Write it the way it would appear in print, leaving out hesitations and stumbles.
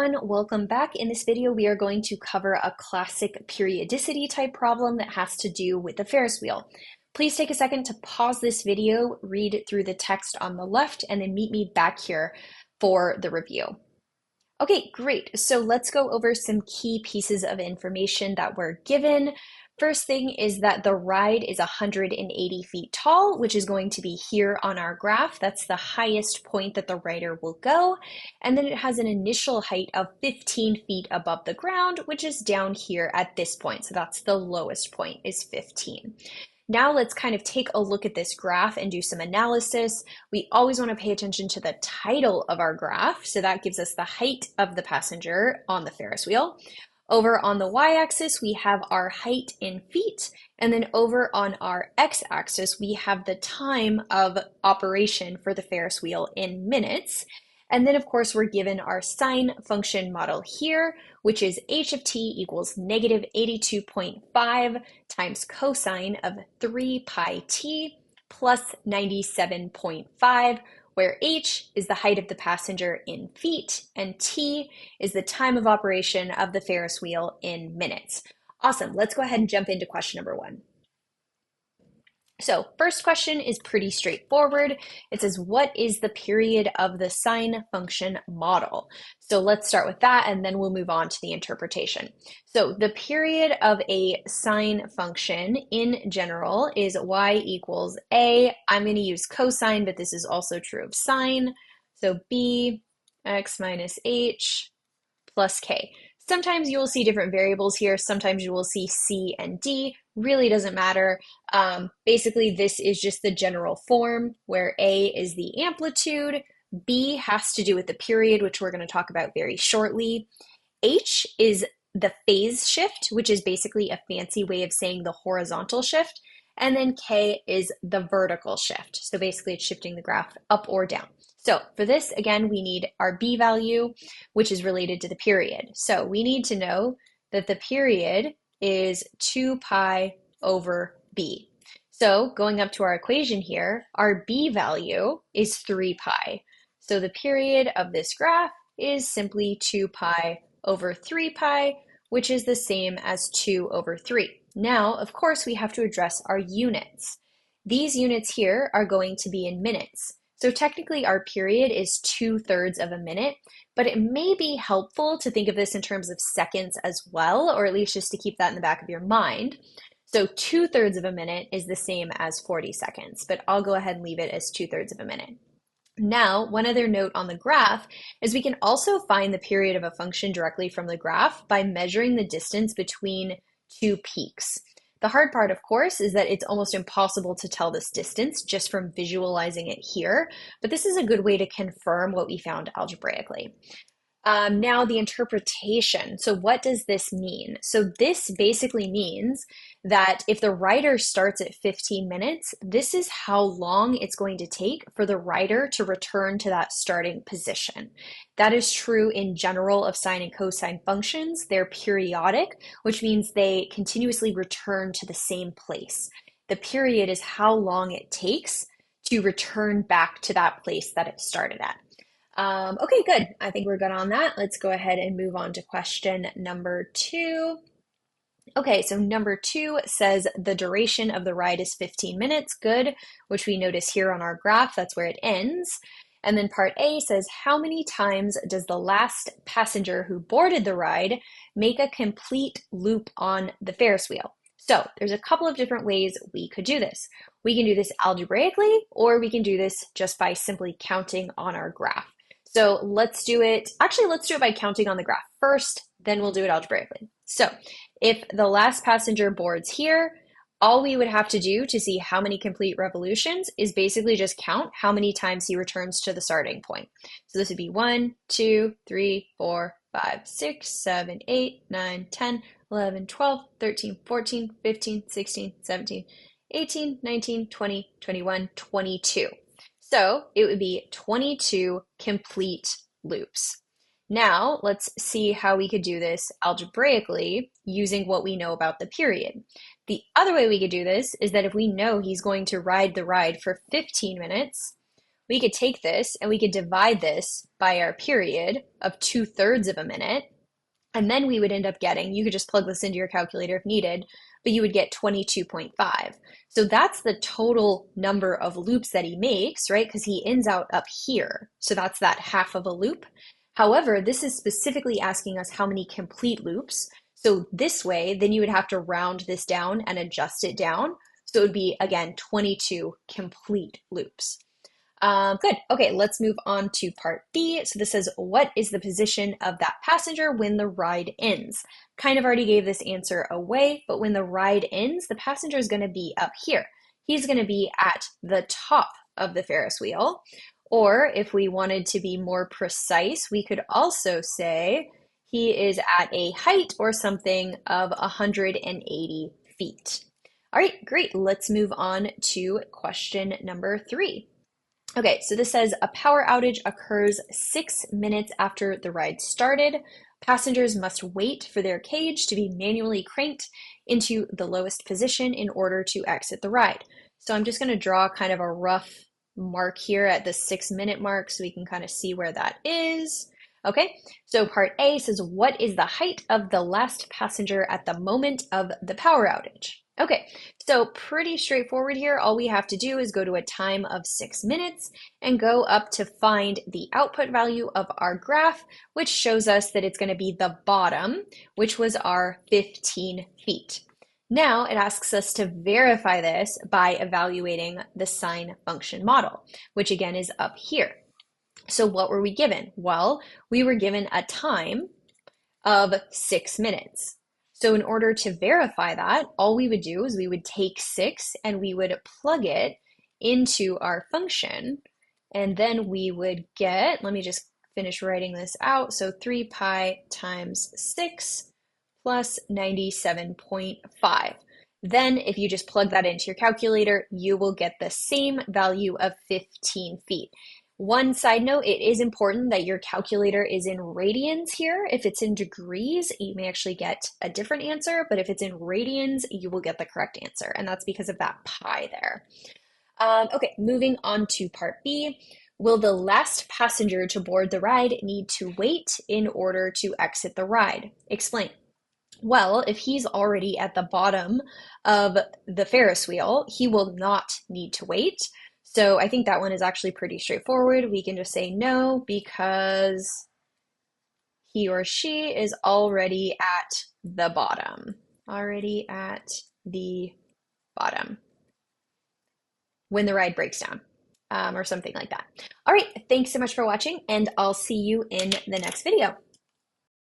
everyone, welcome back. In this video, we are going to cover a classic periodicity type problem that has to do with the Ferris wheel. Please take a second to pause this video, read through the text on the left, and then meet me back here for the review. Okay, great. So let's go over some key pieces of information that were given. First thing is that the ride is 180 feet tall, which is going to be here on our graph. That's the highest point that the rider will go. And then it has an initial height of 15 feet above the ground, which is down here at this point. So that's the lowest point is 15. Now let's kind of take a look at this graph and do some analysis. We always want to pay attention to the title of our graph. So that gives us the height of the passenger on the Ferris wheel. Over on the y-axis, we have our height in feet, and then over on our x-axis, we have the time of operation for the Ferris wheel in minutes. And then, of course, we're given our sine function model here, which is h of t equals negative 82.5 times cosine of 3 pi t plus 97.5, where h is the height of the passenger in feet and t is the time of operation of the Ferris wheel in minutes. Awesome. Let's go ahead and jump into question number one. So first question is pretty straightforward. It says, what is the period of the sine function model? So let's start with that, and then we'll move on to the interpretation. So the period of a sine function in general is y equals a. I'm going to use cosine, but this is also true of sine. So b x minus h plus k. Sometimes you will see different variables here. Sometimes you will see C and D. Really doesn't matter. Basically, this is just the general form where A is the amplitude, B has to do with the period, which we're going to talk about very shortly. H is the phase shift, which is basically a fancy way of saying the horizontal shift. And then K is the vertical shift. So basically, it's shifting the graph up or down. So for this, again, we need our B value, which is related to the period. So we need to know that the period is 2 pi over B. So going up to our equation here, our B value is 3 pi. So the period of this graph is simply 2 pi over 3 pi, which is the same as 2 over 3. Now, of course, we have to address our units. These units here are going to be in minutes. So technically our period is 2/3 of a minute, but it may be helpful to think of this in terms of seconds as well, or at least just to keep that in the back of your mind. So 2/3 of a minute is the same as 40 seconds, but I'll go ahead and leave it as 2/3 of a minute. Now, one other note on the graph is we can also find the period of a function directly from the graph by measuring the distance between two peaks. The hard part, of course, is that it's almost impossible to tell this distance just from visualizing it here, but this is a good way to confirm what we found algebraically. Now the interpretation. So what does this mean? So this basically means that if the rider starts at 15 minutes, this is how long it's going to take for the rider to return to that starting position. That is true in general of sine and cosine functions. They're periodic, which means they continuously return to the same place. The period is how long it takes to return back to that place that it started at. Okay, good. I think we're good on that. Let's go ahead and move on to question number 2. Okay, so number 2 says the duration of the ride is 15 minutes. Good, which we notice here on our graph. That's where it ends. And then part A says, how many times does the last passenger who boarded the ride make a complete loop on the Ferris wheel? So there's a couple of different ways we could do this. We can do this algebraically, or we can do this just by simply counting on our graph. So let's do it by counting on the graph first, then we'll do it algebraically. So if the last passenger boards here, all we would have to do to see how many complete revolutions is basically just count how many times he returns to the starting point. So this would be 1, 2, 3, 4, 5, 6, 7, 8, 9, 10, 11, 12, 13, 14, 15, 16, 17, 18, 19, 20, 21, 22. So it would be 22 complete loops. Now let's see how we could do this algebraically using what we know about the period. The other way we could do this is that if we know he's going to ride the ride for 15 minutes, we could take this and we could divide this by our period of 2/3 of a minute, and then we would end up getting, you could just plug this into your calculator if needed, but you would get 22.5. So that's the total number of loops that he makes, right? Because he ends out up here. So that's that half of a loop. However, this is specifically asking us how many complete loops. So this way, then you would have to round this down and adjust it down. So it would be, again, 22 complete loops. Good. Okay, let's move on to part B. So this says, what is the position of that passenger when the ride ends? Kind of already gave this answer away, but when the ride ends, the passenger is going to be up here. He's going to be at the top of the Ferris wheel. Or if we wanted to be more precise, we could also say he is at a height or something of 180 feet. All right, great. Let's move on to question number 3. Okay, so this says a power outage occurs 6 minutes after the ride started. Passengers must wait for their cage to be manually cranked into the lowest position in order to exit the ride. So I'm just going to draw kind of a rough mark here at the 6-minute mark so we can kind of see where that is. Okay, so part A says, what is the height of the last passenger at the moment of the power outage? Okay, so pretty straightforward here. All we have to do is go to a time of 6 minutes and go up to find the output value of our graph, which shows us that it's going to be the bottom, which was our 15 feet. Now it asks us to verify this by evaluating the sine function model, which again is up here. So what were we given? Well, we were given a time of 6 minutes. So in order to verify that, all we would do is we would take 6 and we would plug it into our function. And then we would get, let me just finish writing this out. So 3 pi times 6 plus 97.5. Then if you just plug that into your calculator, you will get the same value of 15 feet. One side note, it is important that your calculator is in radians here. If it's in degrees, you may actually get a different answer, but if it's in radians, you will get the correct answer, and that's because of that pi there. Okay, moving on to part B. Will the last passenger to board the ride need to wait in order to exit the ride? Explain. Well, if he's already at the bottom of the Ferris wheel, he will not need to wait. So I think that one is actually pretty straightforward. We can just say no because he or she is already at the bottom. Already at the bottom when the ride breaks down, or something like that. All right, thanks so much for watching, and I'll see you in the next video.